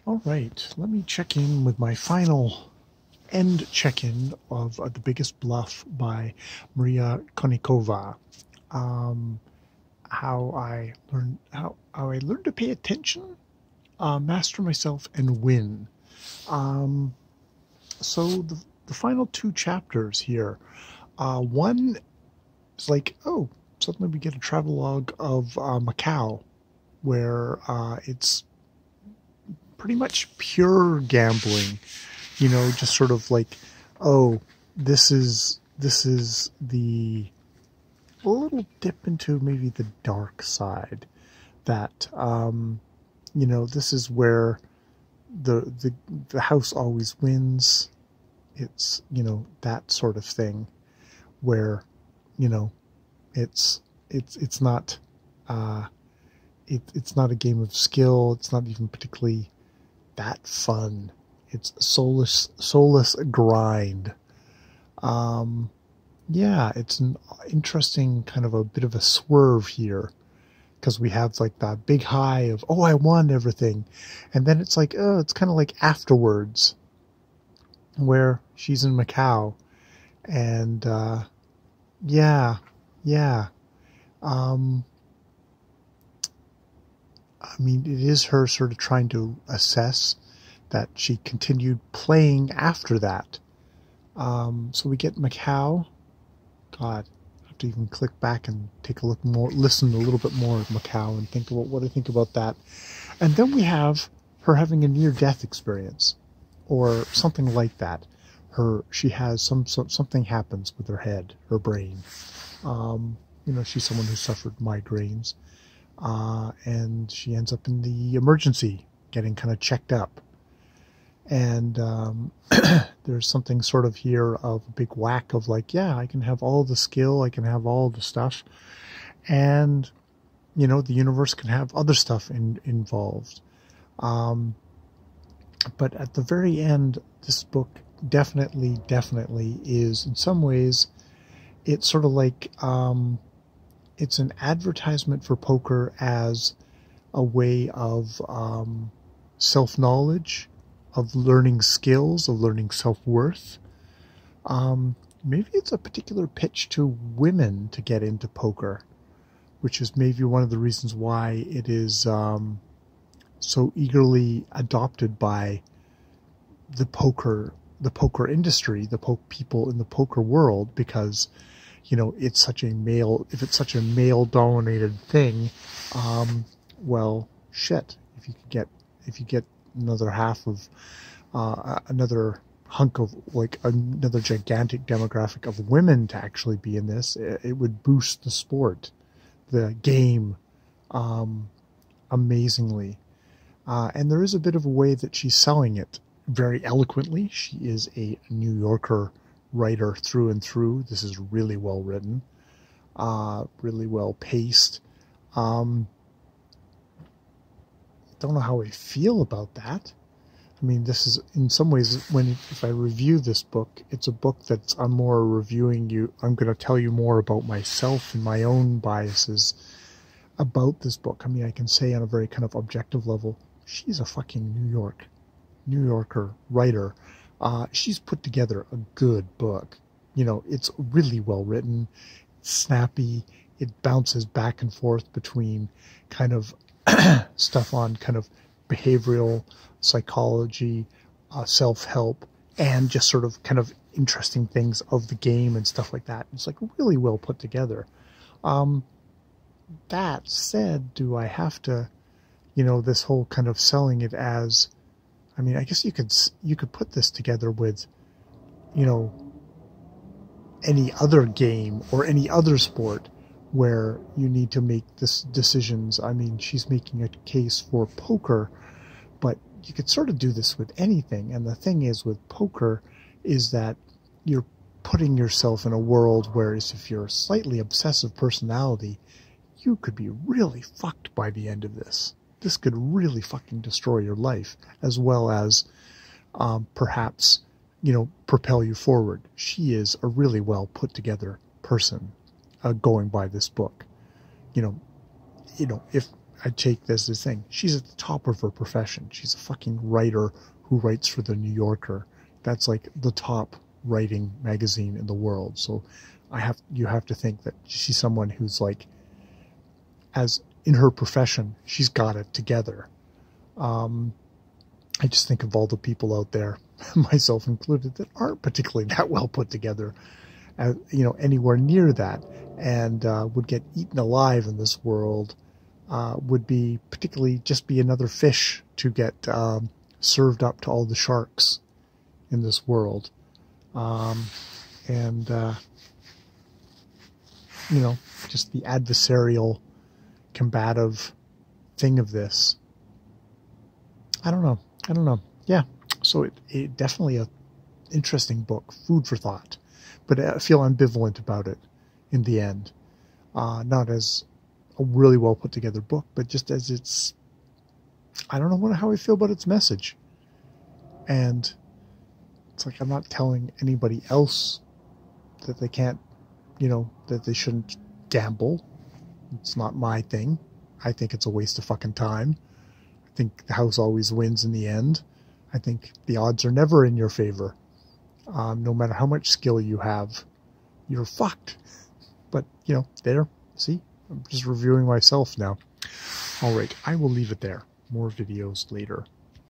All right, let me check in with my final end check-in of The Biggest Bluff by Maria Konnikova. Um, how I learned to pay attention, master myself, and win. Um, so the final two chapters here. One is like, oh, suddenly we get a travelogue of Macau, where it's pretty much pure gambling. Just sort of like, oh, this is the a little dip into maybe the dark side. That this is where the house always wins. It's that sort of thing where it's not it's not a game of skill. It's not even particularly that fun. It's soulless grind. Yeah, it's an interesting kind of a bit of a swerve here, because we have like that big high of, oh, I won everything, and then it's like, oh, it's kind of like afterwards, where she's in Macau, and yeah. I mean, it is her sort of trying to assess that she continued playing after that. So we get Macau. God, I have to even click back and take a look more, listen a little bit more of Macau and think about what I think about that. And then we have her having a near-death experience, or something like that. She has something happens with her head, her brain. She's someone who suffered migraines, and she ends up in the emergency, getting kind of checked up. And there's something sort of here of a big whack of like, yeah, I can have all the skill, I can have all the stuff, and the universe can have other stuff involved. But at the very end, this book definitely is, in some ways, it's sort of like it's an advertisement for poker as a way of self-knowledge, of learning skills, of learning self-worth. Maybe it's a particular pitch to women to get into poker, which is maybe one of the reasons why it is so eagerly adopted by the poker industry, the people in the poker world, because it's such a male. If it's such a male-dominated thing, well, shit. If you get another half of another hunk of, like, another gigantic demographic of women to actually be in this, it would boost the sport, the game, amazingly. And there is a bit of a way that she's selling it very eloquently. She is a New Yorker writer through and through. This is really well written, really well paced. Don't know how I feel about that. I mean, this is, in some ways, if I review this book, it's a book that's, I'm more reviewing you. I'm going to tell you more about myself and my own biases about this book. I mean, I can say on a very kind of objective level, she's a fucking New Yorker writer. She's put together a good book. It's really well written, snappy. It bounces back and forth between kind of stuff on kind of behavioral psychology, self-help, and just sort of kind of interesting things of the game and stuff like that. It's like really well put together. That said, do I have to, this whole kind of selling it as, I mean, I guess you could put this together with, any other game or any other sport where you need to make this decisions. I mean, she's making a case for poker, but you could sort of do this with anything. And the thing is with poker is that you're putting yourself in a world where, if you're a slightly obsessive personality, you could be really fucked by the end of this. This could really fucking destroy your life, as well as perhaps, propel you forward. She is a really well put together person, going by this book. If I take this as thing. She's at the top of her profession. She's a fucking writer who writes for the New Yorker. That's like the top writing magazine in the world. So you have to think that she's someone who's like, as in her profession, she's got it together. I just think of all the people out there, myself included, that aren't particularly that well put together, anywhere near that, and would get eaten alive in this world. Would be particularly just be another fish to get served up to all the sharks in this world. Just the adversarial, combative thing of this. I don't know. Yeah, so it definitely a interesting book, food for thought, but I feel ambivalent about it in the end. Not as a really well put together book, but just as it's, I don't know how I feel about its message. And it's like, I'm not telling anybody else that they can't, that they shouldn't gamble. It's not my thing. I think it's a waste of fucking time. I think the house always wins in the end. I think the odds are never in your favor. No matter how much skill you have, you're fucked. But, there, see? I'm just reviewing myself now. All right, I will leave it there. More videos later.